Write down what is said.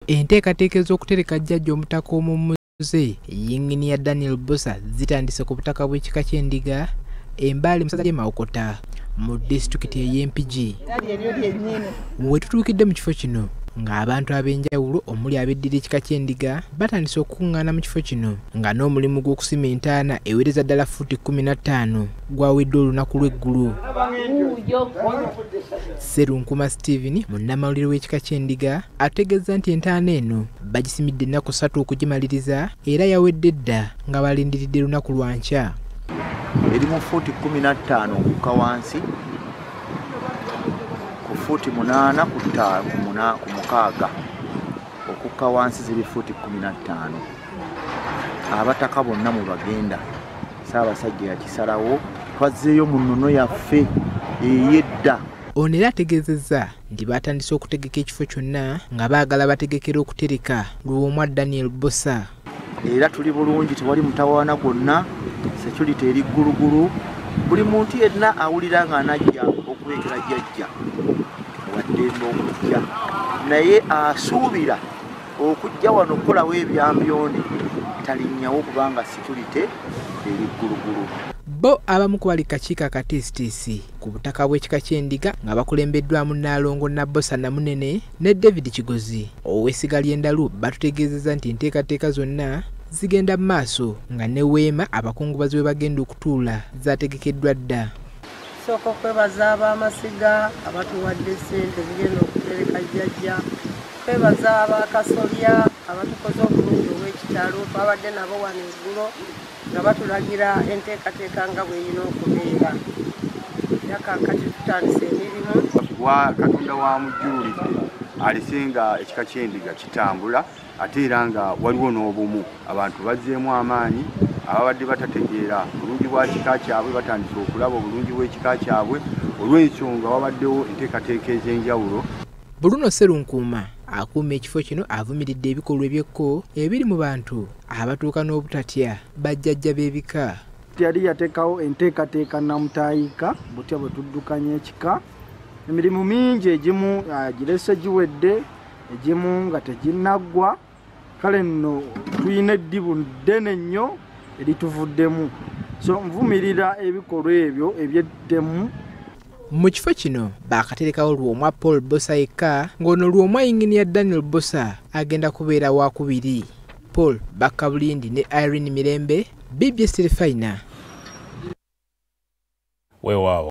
Enteekateeka ez'okutereka jjajja Omutaka omummuze yinginiya Daniel Bosa zitandise ku butaka bw'ekika ky'Endiga Embaale musaza Mawokota mu disitulikiti ey'Empigi. We tutuukidde mu kifo kino ng'abantu ab'enjawulo omuli abeddira ekika ky'Endiga batandise okukuŋŋaana mu kifo kino nga n'omulimu gw'okusima entaana ewereza ddala Ffuuti 15 gwawedde olunaku lw'eggulu. Serunkuma Stephen munnamawulire w'ekika ky'Endiga ategeeza nti entaana eno bagisimidde ennaku 3 okugimaliriza era yawedde dda nga balindiridde lunaku lwa nkya. Erimu Ffuuti 15 okukka wansi ku Ffuuti 8 ku mukaaga okukka wansi ziri Ffuuti 15. Abataka bonna mu bagenda Ssaabasajja yakisalawo twazzeeyo mu nnono yaffe ey'edda. Ono era ategeezezza nti batandise okutegeka ekifo kyonna nga baagala bategekera okutereka Lwomwa Daniel Bosa. Era tuli bulungi tewali mutawaana gwonna, security eri ggulugulu, buli muntu yenna awulira nga anajja okubeekera jjajja waddembe okujja, naye asuubira okujja wano okukolawo ebyambyone talinnyawo kubanga security eri ggulugulu. Bo abamu ku bali kakiiko akatiisitiisi ku butaka bw'ekika ky'Endiga nga bakulembeddwamu Nnaalongo Nabbosa Namunene ne David Kigozi ow'essiga ly'endalu batutegeezezza nti enteekateeka zonna zigenda mu maaso nga ne weema abakungubazi we bagenda okutuula zategekeddwa dda. Sooka okwebaza ab'amasiga abatuwadde ssente zigenda okutereka jjajja, kwebaza abakasolya abatukoze obulungi obw'ekitalo, twabadde nabo wano eggulo nga batulagira enteekateeka nga bw'erina okubeera. Era kaakati tutandise emirimu. Katonda wa mujjuulidde alisinga ekika ky'Endiga kitambula ate era nga waliwo n'obumu, abantu bazzeemu amaanyi, ababadde batategeera bulungi bwa kika kyabwe batandise okulaba obulungi bw'ekika kyabwe olw'ensonga wabaddewo enteekateeka ez'enjawulo. Bruno Serunkuma akuuma ekifo kino avumiridde ebikolwa eby'ekko ebiri mu bantu abatuuka n'obutatya bajjajja b'ebika. Yali yateekawo enteekateeka namutaayika butya bwe tuddukanya ekika. Emirimu mingi egimu girese giwedde, egimu nga teginnaggwa. Kale nno tuyina eddibu ddene nnyo erituvuddemu, so nvumirira ebikolwa ebyo ebyeddemu. Mu kifo kino baakaterekawo Lwomwa Paul Bosa yekka ng'ono Lwomwa yinginiya Daniel Bosa agenda kubeera wakubiri. Paul Bakabulindi ne Irene Mirembe, BBS Terefayina. Weewaawo.